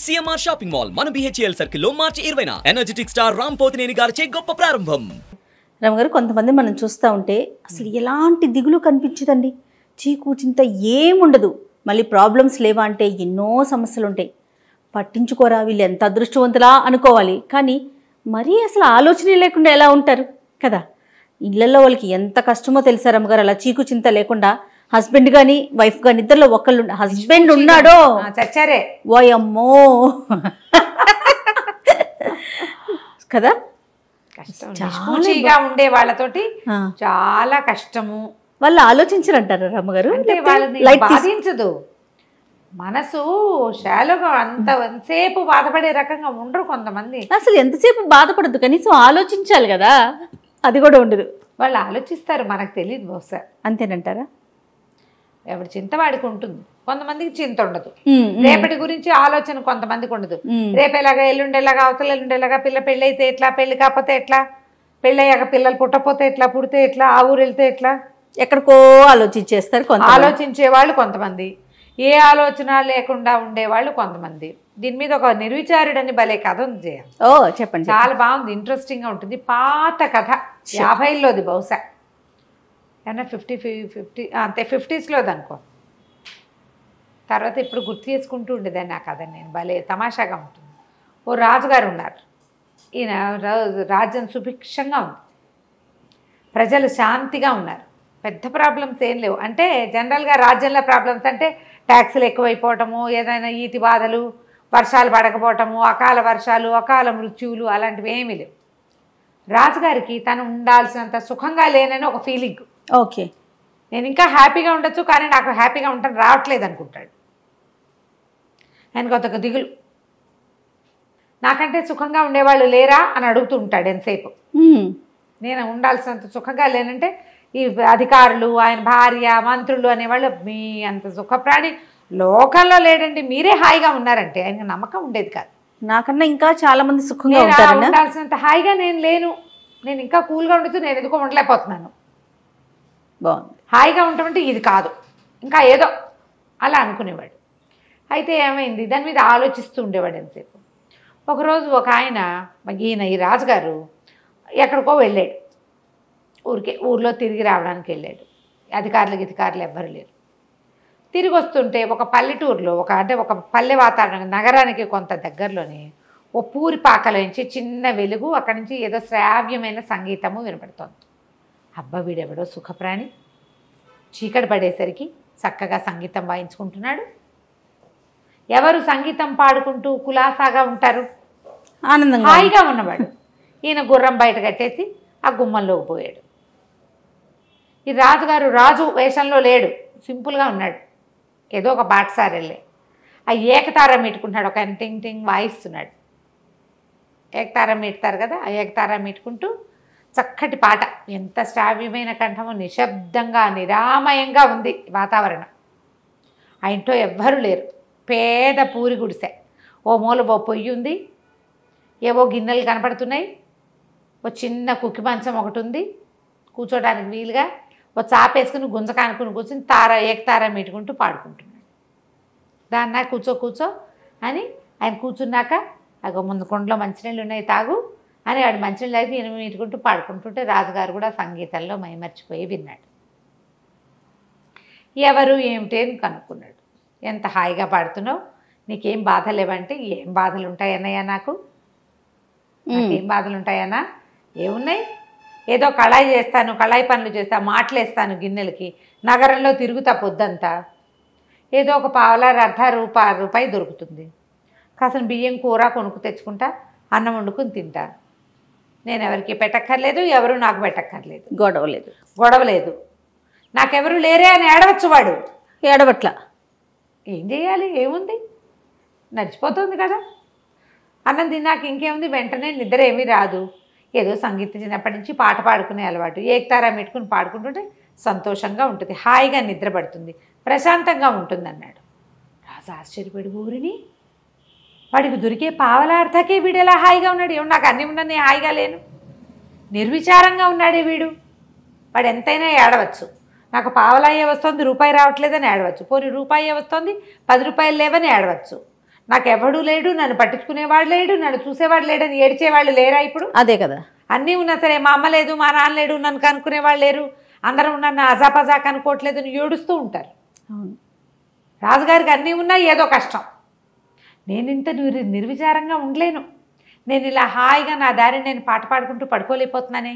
CMR shopping mall మన BHEL circle లో మార్చి 20న energetic star Ram Pothineni గారిచే గొప్ప ప్రారంభం. రమగారు, కొంతమంది మనం చూస్తూ ఉంటే అసలు ఎలాంటి దిగులు కనిపించదండి, చీకు చింత ఏముండదు. మళ్ళీ ప్రాబ్లమ్స్ లేవా అంటే ఎన్నో సమస్యలు ఉంటాయి. పట్టించుకోరా, వీళ్ళు ఎంత అదృష్టవంతులా అనుకోవాలి. కానీ మరీ అసలు ఆలోచనే లేకుండా ఎలా ఉంటారు కదా. ఇళ్లలో వాళ్ళకి ఎంత కష్టమో తెలుసా రమగారు, అలా చీకు చింత లేకుండా హస్బెండ్ కానీ వైఫ్ కానీ ఇద్దరిలో ఒకళ్ళు హస్బెండ్ ఉన్నాడో చచ్చారే ఓయమ్మో కదా. నిష్పూచిగా ఉండే వాళ్ళతోటి చాలా కష్టము. వాళ్ళు ఆలోచించరంటారు రమ్మగారు, అంటే వాళ్ళని బాధించదు మనసు. షాలోగా అంతసేపు బాధపడే రకంగా ఉండరు కొంతమంది. అసలు ఎంతసేపు బాధపడద్దు, కనీసం ఆలోచించాలి కదా, అది కూడా ఉండదు. వాళ్ళు ఆలోచిస్తారు, మనకు తెలియదు బహుశా. అంతేనంటారా? ఎవరి చింత వాడికి ఉంటుంది, కొంతమందికి చింత ఉండదు. రేపటి గురించి ఆలోచన కొంతమందికి ఉండదు. రేపేలాగా, ఎల్లుండేలాగా, అవతల ఎల్లుండేలాగా, పిల్ల పెళ్ళి అయితే ఎట్లా, పెళ్లి కాకపోతే ఎట్లా, పెళ్ళయ్యాక పిల్లలు పుట్టపోతే ఎట్లా, పుడితే ఎట్లా, ఆ ఊరు వెళ్తే ఎట్లా, ఎక్కడికో ఆలోచించేస్తారు. ఆలోచించే వాళ్ళు కొంతమంది, ఏ ఆలోచన లేకుండా ఉండేవాళ్ళు కొంతమంది. దీని మీద ఒక నిర్విచారుడని భలే కథ ఉంది చేయాలి. ఓ చెప్పండి. చాలా బాగుంది, ఇంట్రెస్టింగ్గా ఉంటుంది. పాత కథ, 50లోది బహుశా, ఏమన్నా 50 అంతే 50స్లోది అనుకో. తర్వాత ఇప్పుడు గుర్తు చేసుకుంటూ ఉండేదాన్ని ఆ కథ నేను. భలే తమాషాగా ఉంటుంది. ఓ రాజుగారు ఉన్నారు. ఈయన రాజ్యం సుభిక్షంగా ఉంది, ప్రజలు శాంతిగా ఉన్నారు, పెద్ద ప్రాబ్లమ్స్ ఏం లేవు. అంటే జనరల్గా రాజ్యంలో ప్రాబ్లమ్స్ అంటే ట్యాక్సులు ఎక్కువైపోవటము, ఏదైనా ఈతి బాధలు, వర్షాలు పడకపోవటము, అకాల వర్షాలు, అకాల మృత్యువులు, అలాంటివి ఏమీ లేవు. రాజుగారికి తను ఉండాల్సినంత సుఖంగా లేనని ఒక ఫీలింగ్. ఓకే, నేను ఇంకా హ్యాపీగా ఉండొచ్చు, కానీ నాకు హ్యాపీగా ఉంటాను రావట్లేదు అనుకుంటాడు. ఆయనకు ఒక దిగులు, నాకంటే సుఖంగా ఉండేవాళ్ళు లేరా అని అడుగుతూ ఉంటాడు ఎంతసేపు. నేను ఉండాల్సినంత సుఖంగా లేనంటే ఈ అధికారులు, ఆయన భార్య, మంత్రులు అనేవాళ్ళు మీ అంత సుఖప్రాణి లోకంలో లేడండి, మీరే హాయిగా ఉన్నారంటే ఆయనకు నమ్మకం ఉండేది కాదు. నాకన్నా ఇంకా చాలా మంది సుఖంగా ఉంటారు, ఉండాల్సినంత హాయిగా నేను లేను, నేను ఇంకా కూల్గా ఉండుతూ నేను ఎందుకో ఉండలేకపోతున్నాను. బాగుంది, హాయిగా ఉండటమంటే ఇది కాదు, ఇంకా ఏదో అలా అనుకునేవాడు. అయితే ఏమైంది, దాని మీద ఆలోచిస్తూ ఉండేవాడు ఎంతసేపు. ఒకరోజు ఒక ఆయన, ఈయన ఈ రాజుగారు ఎక్కడికో వెళ్ళాడు, ఊర్లో తిరిగి రావడానికి వెళ్ళాడు. అధికారులు ఎవ్వరు లేరు. తిరిగి వస్తుంటే ఒక పల్లెటూరులో ఒక పల్లె వాతావరణం, నగరానికి కొంత దగ్గరలోనే ఓ పూరి పాకలోంచి చిన్న వెలుగు, అక్కడి నుంచి ఏదో శ్రావ్యమైన సంగీతము వినపడుతోంది. అబ్బా, వీడెవడో సుఖప్రాణి, చీకటి పడేసరికి చక్కగా సంగీతం వాయించుకుంటున్నాడు. ఎవరు సంగీతం పాడుకుంటూ కులాసాగా ఉంటారు, ఆనందంగా హాయిగా ఉన్నవాడు. ఈయన గుర్రం బయట కట్టేసి ఆ గుమ్మంలోకి పోయాడు. ఈ రాజుగారు రాజు వేషంలో లేడు, సింపుల్గా ఉన్నాడు. ఏదో ఒక బాటసారి వెళ్ళే ఆ ఏకతారం మీటుకుంటున్నాడు. ఒక ఆయన టింగ్ టింగ్ వాయిస్తున్నాడు. ఏకతారం మీటుతారు కదా, ఆ ఏకతారం మీటుకుంటూ చక్కటి పాట, ఎంత శ్రావ్యమైన కంఠము, నిశ్శబ్దంగా నిరామయంగా ఉంది వాతావరణం. ఆ ఇంట్లో ఎవ్వరూ లేరు, పేద పూరి గుడిసె. ఓ మూల ఓ పొయ్యి ఉంది, ఏవో గిన్నెలు కనపడుతున్నాయి, ఓ చిన్న కుక్కి మంచం ఒకటి ఉంది కూర్చోడానికి వీలుగా. ఓ చాపేసుకుని గుంజకానుకుని కూర్చుని ఏకతార మీటుకుంటూ పాడుకుంటున్నాడు. దాన్న కూర్చో అని ఆయన కూర్చున్నాక, అగో ముందు కొండలో మంచినీళ్ళు ఉన్నాయి తాగు అని వాడు మంచినీళ్ళు తాగి ఈయన మీటుకుంటూ పాడుకుంటుంటే రాజుగారు కూడా సంగీతంలో మైమర్చిపోయి విన్నాడు. ఎవరు ఏమిటి అని కనుక్కున్నాడు. ఎంత హాయిగా పాడుతున్నావు, నీకేం బాధ లేవంటే, ఏం బాధలు ఉంటాయన్నయ్యా, నాకేం బాధలు ఉంటాయన్నా, ఏమున్నాయి, ఏదో కళాయి చేస్తాను, కళాయి పనులు చేస్తాను, మాటలేస్తాను గిన్నెలకి, నగరంలో తిరుగుతా పొద్దంతా, ఏదో ఒక పావలా రూపాయి దొరుకుతుంది, కాసిన బియ్యం కూర కొనుక్కు తెచ్చుకుంటా, అన్నం వండుకుని తింటా, నేను ఎవరికి పెట్టక్కర్లేదు, ఎవరు నాకు పెట్టక్కర్లేదు, గొడవలేదు, నాకెవరు లేరే అని ఏడవచ్చు. వాడు ఏడవట్ల, ఏం చేయాలి, ఏముంది, నడిచిపోతుంది కదా. అన్నం తిన్నాక ఇంకేముంది, వెంటనే నిద్ర ఏమీ రాదు, ఏదో సంగీతం చిన్నప్పటి నుంచి పాట పాడుకునే అలవాటు, ఏకతారా పెట్టుకుని పాడుకుంటుంటే సంతోషంగా ఉంటుంది, హాయిగా నిద్ర పడుతుంది, ప్రశాంతంగా ఉంటుంది అన్నాడు. రాజు ఆశ్చర్యపడి, ఊరిని వాడికి దొరికే పావలార్థకే వీడు ఎలా హాయిగా ఉన్నాడు, ఏమో నాకు అన్నీ ఉన్నా నేను హాయిగా లేను, నిర్విచారంగా ఉన్నాడే వీడు, వాడు ఎంతైనా ఏడవచ్చు. నాకు పావలాయే వస్తుంది, రూపాయి రావట్లేదని ఏడవచ్చు, పోనీ రూపాయే వస్తుంది, 10 రూపాయలు లేవని ఏడవచ్చు, నాకు ఎవడూ లేడు, నన్ను పట్టించుకునేవాడు లేడు, నన్ను చూసేవాడు లేడని ఏడ్చేవాళ్ళు లేరా ఇప్పుడు? అదే కదా. అన్నీ ఉన్నా సరే మా అమ్మ లేదు, మా నాన్న లేడు, నన్ను కనుక్కునేవాళ్ళు లేరు, అందరూ నన్ను అజాపజా కనుక్కోవట్లేదు అని ఏడుస్తూ ఉంటారు. అవును. రాజుగారికి అన్నీ ఉన్నా ఏదో కష్టం. నేను ఇంత నిర్విచారంగా ఉండలేను, నేను ఇలా హాయిగా నా దారిని నేను పాట పాడుకుంటూ పడుకోలేకపోతున్నానే.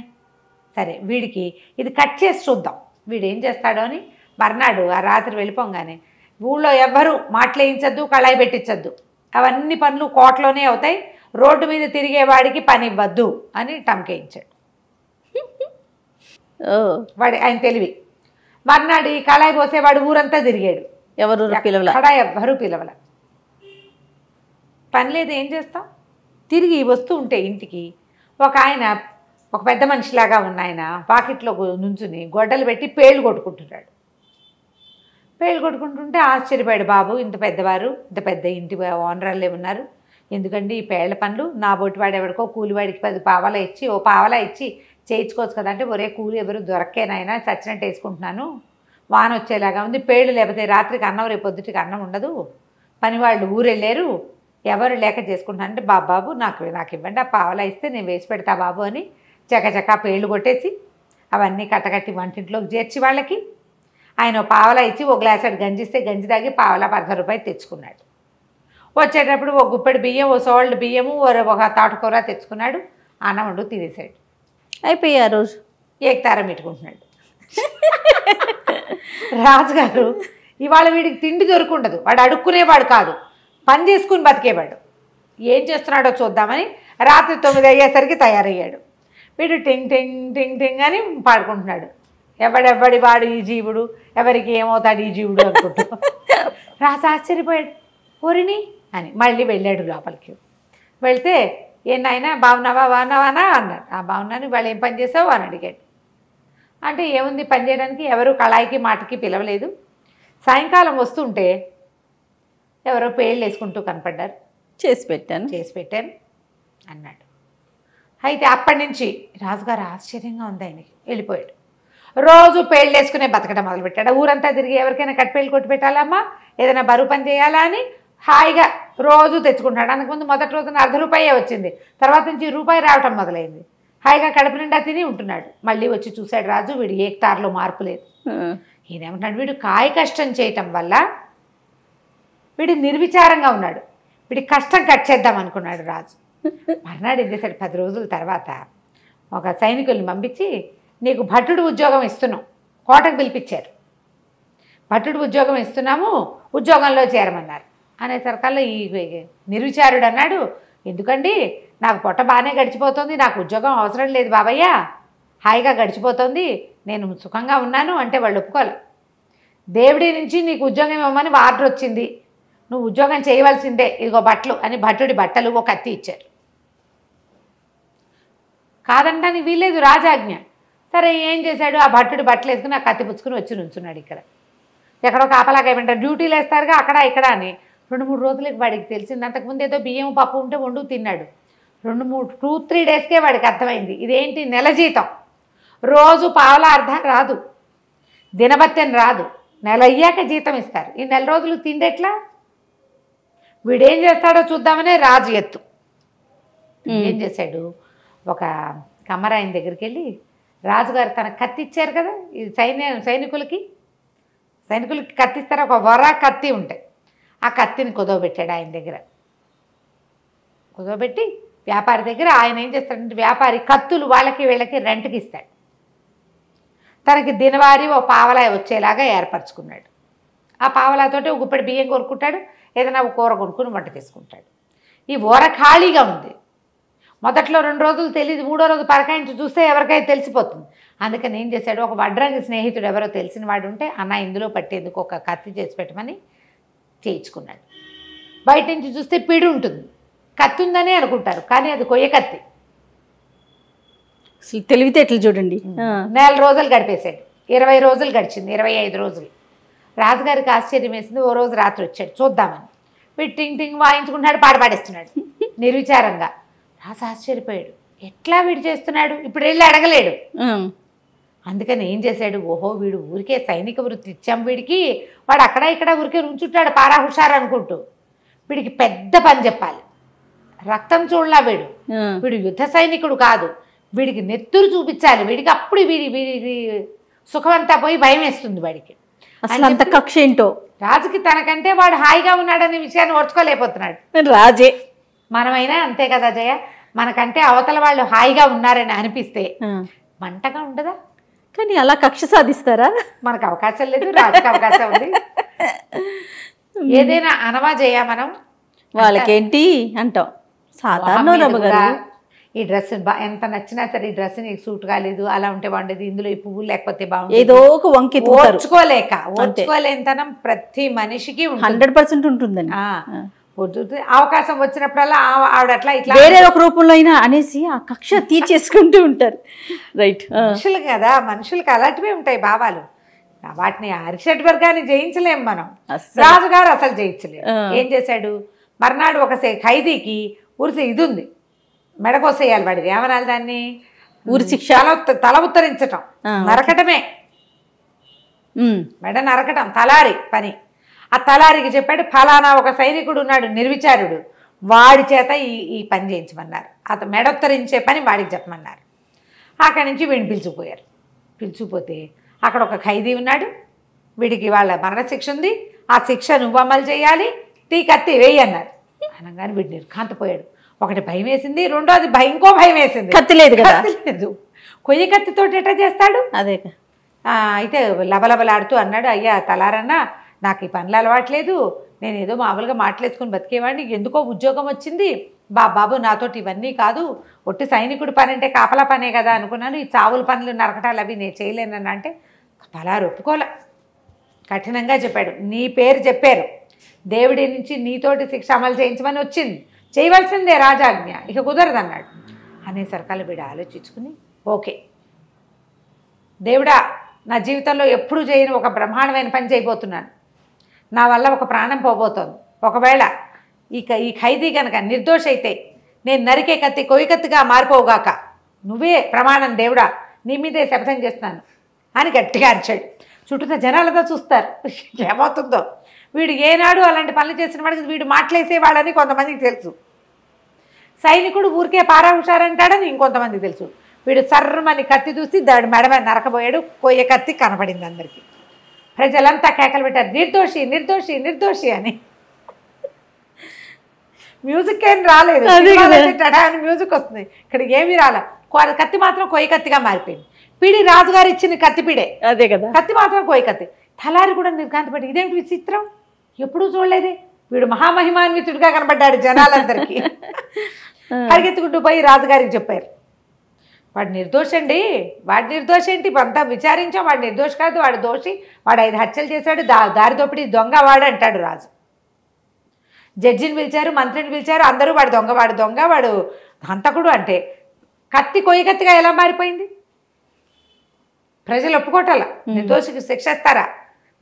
సరే వీడికి ఇది కట్ చేసి చూద్దాం, వీడు ఏం చేస్తాడో అని మర్నాడు ఆ రాత్రి వెళ్ళిపోగానే ఊళ్ళో ఎవ్వరూ మాటలేయించద్దు, కళాయి పెట్టించద్దు, అవన్నీ పనులు కోటలోనే అవుతాయి, రోడ్డు మీద తిరిగేవాడికి పని ఇవ్వద్దు అని టంకేయించాడు. వాడి ఆయన తెలివి. మర్నాడు ఈ కళాయి పోసేవాడు ఊరంతా తిరిగాడు, ఎవరు పిలవల, ఎవ్వరూ పిలవల. పని లేదు, ఏం చేస్తాం? తిరిగి వస్తూ ఉంటే ఇంటికి ఒక ఆయన, ఒక పెద్ద మనిషిలాగా ఉన్న ఆయన పాకెట్లో నుంచుని గొడ్డలు పెట్టి పేళ్ళు కొట్టుకుంటున్నాడు. పేళ్ళు కొట్టుకుంటుంటే ఆశ్చర్యపోయాడు. బాబు, ఇంత పెద్దవారు, ఇంత పెద్ద ఇంటి ఓనర్లే ఉన్నారు, ఎందుకండి ఈ పేళ్ల పనులు? నా బొట్టివాడు ఎవరికో కూలివాడికి 10 పావలా ఇచ్చి, ఓ పావలా ఇచ్చి చేయించుకోవచ్చు కదంటే, ఒరే కూలి ఎవరు దొరక్కేనైనా చచ్చినట్టు వేసుకుంటున్నాను, వాన వచ్చేలాగా ఉంది, పేళ్ళు లేకపోతే రాత్రికి అన్నం, రేపు పొద్దుటికి అన్నం ఉండదు, పనివాళ్ళు ఊరెళ్ళారు, ఎవరు లేక చేసుకుంటున్నాను అంటే, బాబు నాకు ఇవ్వండి, ఆ పావలా ఇస్తే నేను వేసి పెడతా బాబు అని చకచకా పేళ్ళు కొట్టేసి అవన్నీ కట్టకట్టి వంటింట్లోకి చేర్చి వాళ్ళకి ఆయన పావలా ఇచ్చి ఒక గ్లాస్ గంజి ఇస్తే గంజి తాగి పావలా 10 రూపాయలు తెచ్చుకున్నాడు. వచ్చేటప్పుడు ఒక గుప్పెడు బియ్యం, ఓ సోల్డ్ బియ్యము, ఒక తాటకూర తెచ్చుకున్నాడు. అన్నం వండు తినేసాడు. అయిపోయి ఆ రోజు ఏకతారం పెట్టుకుంటున్నాడు. రాజుగారు ఇవాళ వీడికి తిండి దొరుకుండదు, వాడు అడుక్కునేవాడు కాదు, పని చేసుకుని బతికేవాడు. ఏం చేస్తున్నాడో చూద్దామని రాత్రి 9 అయ్యేసరికి తయారయ్యాడు. వీడు టింగ్ టింగ్ టింగ్ టింగ్ అని పాడుకుంటున్నాడు. ఎవడెవ్వడి వాడు ఈ జీవుడు, ఎవరికి ఏమవుతాడు ఈ జీవుడు అనుకుంటూ. రాజు ఆశ్చర్యపోయాడు. ఓరిని అని మళ్ళీ వెళ్ళాడు లోపలికి. వెళ్తే నాయనా బాగున్నావా అన్నాడు. ఆ బాగున్నాను, వాళ్ళు ఏం పని చేసావు అని అడిగాడు. అంటే ఏముంది పని చేయడానికి, ఎవరు కళాయికి మాటకి పిలవలేదు, సాయంకాలం వస్తుంటే ఎవరో పేళ్ళు వేసుకుంటూ కనపడ్డారు, చేసి పెట్టాను అన్నాడు. అయితే అప్పటి నుంచి రాజుగారు ఆశ్చర్యంగా ఉంది ఆయనకి. వెళ్ళిపోయాడు. రోజు పేళ్ళు వేసుకునే బతకడం మొదలుపెట్టాడు. ఊరంతా తిరిగి ఎవరికైనా కట్పేళ్ళు కొట్టి పెట్టాలమ్మా, ఏదైనా బరువు పని చేయాలా అని హాయిగా రోజు తెచ్చుకుంటాడు. అందుకుముందు మొదటి రోజున ₹1 వచ్చింది, తర్వాత నుంచి రూపాయి రావటం మొదలైంది. హాయిగా కడుపు నిండా తిని ఉంటున్నాడు. మళ్ళీ వచ్చి చూశాడు రాజు, వీడు ఏకతారులో మార్పు లేదు. ఈయనేమంటాడు, వీడు కాయ కష్టం చేయటం వల్ల వీడు నిర్విచారంగా ఉన్నాడు, వీడి కష్టం కట్ చేద్దాం అనుకున్నాడు రాజు. మర్నాడు ఏం చేశాడు, 10 రోజుల తర్వాత ఒక సైనికుల్ని పంపించి, నీకు భటుడు ఉద్యోగం ఇస్తున్నాం, కోటకు పిలిపించారు, భటుడు ఉద్యోగం ఇస్తున్నాము, ఉద్యోగంలో చేరమన్నారు. అనేసరికల్లా ఈ నిర్విచారుడు అన్నాడు, ఎందుకండి నాకు పొట్ట బాగానే గడిచిపోతుంది, నాకు ఉద్యోగం అవసరం లేదు బాబయ్య, హాయిగా గడిచిపోతుంది, నేను సుఖంగా ఉన్నాను అంటే వాళ్ళు ఒప్పుకోవాలి. దేవుడి నుంచి నీకు ఉద్యోగం ఇవ్వమని ఆర్డర్ వచ్చింది, నువ్వు ఉద్యోగం చేయవలసిందే, ఇదిగో బట్టలు అని భటుడి బట్టలు ఒక కత్తి ఇచ్చారు. కాదంటానికి వీల్లేదు, రాజాజ్ఞ. సరే ఏం చేశాడు, ఆ భట్టుడి బట్టలు వేసుకుని ఆ కత్తి పుచ్చుకుని వచ్చి నుంచున్నాడు. ఇక్కడ ఎక్కడో కాపలాగా ఏమంటారు, డ్యూటీలు వేస్తారుగా అక్కడ ఇక్కడ అని. 2-3 రోజులకి వాడికి తెలిసింది. అంతకుముందు ఏదో బియ్యం పప్పు ఉంటే వండు తిన్నాడు. 2-3 డేస్కే వాడికి అర్థమైంది, ఇదేంటి నెల జీతం, రోజు పావలా అర్ధం రాదు, దినబత్తెని రాదు, నెల అయ్యాక జీతం ఇస్తారు, ఈ నెల రోజులు తిండెట్లా? వీడేం చేస్తాడో చూద్దామనే రాజు ఎత్తు. ఏం చేశాడు, ఒక కమ్మరాయన దగ్గరికి వెళ్ళి, రాజుగారు తన కత్తి ఇచ్చారు కదా, ఇది సైనికులకి కత్తిస్తారు, ఒక వర కత్తి ఉంటాయి, ఆ కత్తిని కుదవబెట్టాడు ఆయన దగ్గర. కుదవబెట్టి వ్యాపారి దగ్గర ఆయన ఏం చేస్తాడంటే, వ్యాపారి కత్తులు వాళ్ళకి వీళ్ళకి రెంట్కి ఇస్తాడు. తనకి దినవారీ ఓ పావలా వచ్చేలాగా ఏర్పరచుకున్నాడు. ఆ పావలాతోటి ఒక గుప్పెడు బియ్యం కొనుక్కుంటాడు, ఏదైనా ఒక కూర కొనుక్కుని వంట చేసుకుంటాడు. ఈ ఊర ఖాళీగా ఉంది. మొదట్లో 2 రోజులు తెలియదు, 3వ రోజు పరకాయించి చూస్తే ఎవరికైనా తెలిసిపోతుంది. అందుకని ఏం చేశాడు, ఒక వడ్రంగి స్నేహితుడు ఎవరో తెలిసిన వాడు ఉంటే, అన్న ఇందులో పట్టేందుకు ఒక కత్తి చేసి పెట్టమని చేయించుకున్నాడు. బయట నుంచి చూస్తే పిడి ఉంటుంది, కత్తి ఉందని అనుకుంటారు, కానీ అది కొయ్య కత్తి. అసలు తెలివితేటలు చూడండి. 4 రోజులు గడిపేశాడు. 20 రోజులు గడిచింది, 25 రోజులు. రాజుగారికి ఆశ్చర్యం వేసింది. ఓ రోజు రాత్రి వచ్చాడు చూద్దామని. వీడు టింగ్ టింగ్ వాయించుకుంటున్నాడు, పాడపాడేస్తున్నాడు నిర్విచారంగా. రాజు ఆశ్చర్యపోయాడు, ఎట్లా వీడు చేస్తున్నాడు, ఇప్పుడు వెళ్ళి అడగలేడు. అందుకని ఏం చేశాడు, ఓహో వీడు ఊరికే సైనిక వృత్తి ఇచ్చాం వీడికి, వాడు అక్కడ ఇక్కడ ఊరికే ఉంచుంటాడు పారా హుషారు అనుకుంటూ. వీడికి పెద్ద పని చెప్పాలి. రక్తం చూడలా వీడు యుద్ధ సైనికుడు కాదు, వీడికి నెత్తురు చూపించాలి. వీడికి అప్పుడు వీడి సుఖమంతా పోయి భయం వేస్తుంది వాడికి. అసలు అంత కక్ష ఏంటో రాజుకి తనకంటే వాడు హాయిగా ఉన్నాడనే విషయాన్ని ఓర్చుకోలేకపోతున్నాడు. రాజే. మనమైనా అంతే కదా జయ, మనకంటే అవతల వాళ్ళు హాయిగా ఉన్నారని అనిపిస్తే మంటగా ఉండదా? కానీ అలా కక్ష సాధిస్తారా? మనకు అవకాశం లేదు, రాజుకి అవకాశం ఉంది. ఏదైనా అనవా జయ మనం, వాళ్ళకేంటి అంటాం. సాధారణ రమ్మగారు ఈ డ్రెస్ ఎంత నచ్చినా సరే ఈ డ్రెస్ నీకు సూట్ కాలేదు, అలా ఉంటే బాగుండేది, ఇందులో ఈ పువ్వులు లేకపోతే బాగుండేది, ఏదో ఒక వంకి ఓర్చుకోలేనితనం ప్రతి మనిషికి 100% ఉంటుందండి. అవకాశం వచ్చినప్పుడల్లా ఆవిడ అట్లా ఇట్లా వేరే ఒక రూపంలో అయినా అనేసి ఆ కక్ష తీర్చేసుకుంటూ ఉంటారు. రైట్. మనుషులు కదా, మనుషులకి అలాంటివే ఉంటాయి భావాలు. వాటిని అరిషడ్ వర్గాన్ని జయించలేం మనం. రాజుగారు అసలు జయించలేము. ఏం చేశాడు, మర్నాడు ఒక ఖైదీకి ఉరిసి ఇది ఉంది, మెడకోసేయాలి వాడిది, ఏమనాలి దాన్ని, ఊరి శిక్ష, తల ఉత్తరించటం, నరకటమే, మెడ నరకటం తలారి పని. ఆ తలారికి చెప్పాడు, ఫలానా ఒక సైనికుడు ఉన్నాడు నిర్విచారుడు, వాడి చేత ఈ పని చేయించమన్నారు. అతను మెడొత్తరించే పని వాడికి చెప్పమన్నారు. అక్కడి నుంచి వీడిని పిలుచుకుపోయారు. పిలుచుకుపోతే అక్కడ ఒక ఖైదీ ఉన్నాడు, వీడికి వాళ్ళ మరణశిక్ష ఉంది, ఆ శిక్ష నువ్వు అమలు చేయాలి, తీ కత్తి వేయి అన్నారు. అనగానే వీడు నిర్ఘాంతపోయాడు. ఒకటి భయం వేసింది, రెండోది ఇంకో భయం వేసింది, కత్తి లేదు కదా. లేదు, కొయ్య కత్తితో ఎట్లా చేస్తాడు. అదే అయితే లబలబలాడుతూ అన్నాడు, అయ్యా తలారన్నా, నాకు ఈ పనులు అలవాట్లేదు, నేను ఏదో మామూలుగా మాట్లాడుకుని బతికేవాడిని, ఎందుకో ఉద్యోగం వచ్చింది, బాబు నాతోటి ఇవన్నీ కాదు, ఒట్టి సైనికుడి పని అంటే కాపలా పనే కదా అనుకున్నాను, ఈ చావుల పనులు నరకటాలు అవి నేను చేయలేనని అంటే తలారు ఒప్పుకోలే. కఠినంగా చెప్పాడు, నీ పేరు చెప్పారు, దేవుడి నుంచి నీతోటి శిక్ష అమలు చేయించమని వచ్చింది, చేయవలసిందే రాజాజ్ఞ, ఇక కుదరదన్నాడు. అనేసరికల్లా వీడు ఆలోచించుకుని, ఓకే దేవుడా, నా జీవితంలో ఎప్పుడు చేయని ఒక బ్రహ్మాండమైన పని చేయబోతున్నాను, నా వల్ల ఒక ప్రాణం పోబోతోంది, ఒకవేళ ఈ ఖైదీ కనుక నిర్దోష అయితే నేను నరికే కత్తి కొయ్యి కత్తిగా మారిపోవుగాక, నువ్వే ప్రమాణం దేవుడా, నీ మీదే శపథం చేస్తున్నాను అని గట్టిగా అరిచాడు. చుట్టూ జనాలతో చూస్తారు ఏమవుతుందో. వీడు ఏనాడు అలాంటి పనులు చేసిన వాడికి వీడు మాట్లాడేసేవాడని కొంతమందికి తెలుసు, సైనికుడు ఊరికే పారా హుషారంటాడని ఇంకొంతమందికి తెలుసు. వీడు సర్రమని కత్తి చూసి దాడి మెడ నరకబోయాడు, కొయ్య కత్తి కనపడింది అందరికీ. ప్రజలంతా కేకలు పెట్టారు, నిర్దోషి నిర్దోషి నిర్దోషి అని. మ్యూజిక్ ఏం రాలేదు, మ్యూజిక్ వస్తుంది, ఇక్కడ ఏమీ రాలే, కత్తి మాత్రం కొయ్య కత్తిగా మారిపోయింది. పిడి రాజుగారు ఇచ్చిన కత్తి పిడే, అదే కదా, కత్తి మాత్రం కొయ్య కత్తి. తలారి కూడా నిర్ఘాంతపడి, ఇదేంటి విచిత్రం, ఎప్పుడూ చూడలేదే, వీడు మహామహిమాన్వితుడిగా కనబడ్డాడు జనాలందరికీ. పరిగెత్తుకుంటూ పోయి రాజుగారికి చెప్పారు, వాడు నిర్దోషండి, వాడు నిర్దోషేంటి, అంతా విచారించాం, వాడు నిర్దోషి కాదు, వాడు దోషి, వాడు 5 హత్యలు చేశాడు, దారి దోపిడి దొంగ వాడు అంటాడు రాజు. జడ్జిని పిలిచారు, మంత్రిని పిలిచారు, అందరూ వాడు దొంగ వాడు దొంగ వాడు హంతకుడు అంటే కత్తి కొయ్య కత్తిగా ఎలా మారిపోయింది? ప్రజలు ఒప్పుకోవటాల, నిర్దోషికి శిక్షిస్తారా?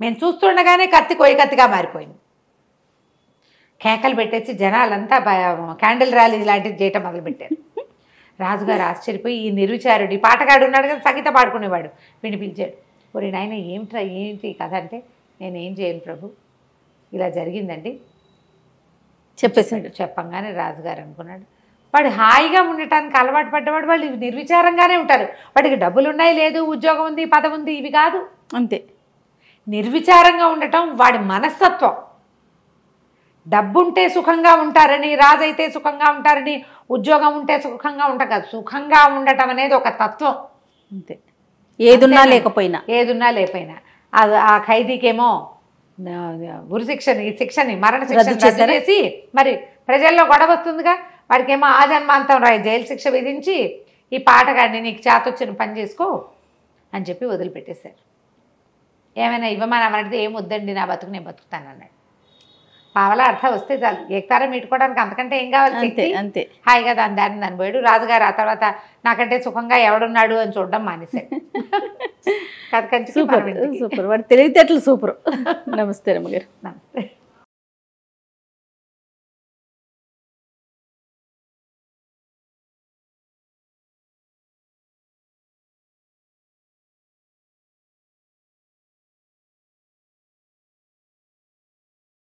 మేము చూస్తుండగానే కత్తి కొయ్య కత్తిగా మారిపోయింది. కేకలు పెట్టేసి జనాలంతా క్యాండిల్ ర్యాలీ లాంటిది చేయటం మొదలుపెట్టారు. రాజుగారు ఆశ్చర్యపోయి, ఈ నిర్విచారుడు, ఈ పాటగాడు ఉన్నాడు కదా సంగీత పాడుకునేవాడు, వీడిని పిలిచాడు. ఒరే నాయన ఏంటి కథ అంటే, నేనేం చేయను ప్రభు, ఇలా జరిగిందండి చెప్పేశాడు. చెప్పంగానే రాజుగారు అనుకున్నాడు, వాడు హాయిగా ఉండటానికి అలవాటు పడ్డవాడు, వాళ్ళు నిర్విచారంగానే ఉంటారు, వాడికి డబ్బులు ఉన్నాయి, లేదు ఉద్యోగం ఉంది, పదవి ఉంది, ఇవి కాదు, అంతే. నిర్విచారంగా ఉండటం వాడి మనస్తత్వం. డబ్బుంటే సుఖంగా ఉంటారని, రాజైతే సుఖంగా ఉంటారని, ఉద్యోగం ఉంటే సుఖంగా ఉంటాం కాదు, సుఖంగా ఉండటం అనేది ఒక తత్వం, అంతే. ఏదున్నా లేకపోయినా ఆ ఖైదీకేమో శిక్షని మరణ శిక్ష చేసి మరి ప్రజల్లో గొడవ వస్తుందిగా, వాడికేమో ఆజన్మాంతం జైలు శిక్ష విధించి ఈ పాటగాడిని నీకు చేతొచ్చిన పని చేసుకో అని చెప్పి వదిలిపెట్టేశారు. ఏమైనా ఇవ్వమని అడిగితే ఏం వద్దండి, నా బతుకు నేను బతుకుతాను అన్నాడు. పావలా అర్థం వస్తే చాలు, ఏకతారం మీటుకోవడానికి అంతకంటే ఏం కావాలి, అంతే. హాయిగా దాన్ని పోయాడు. రాజుగారు ఆ తర్వాత నాకంటే సుఖంగా ఎవడున్నాడు అని చూడడం మానేశాడు. సూపర్, వాడి తెలివితేటలు సూపర్. నమస్తే రమ్మగారు. నమస్తే.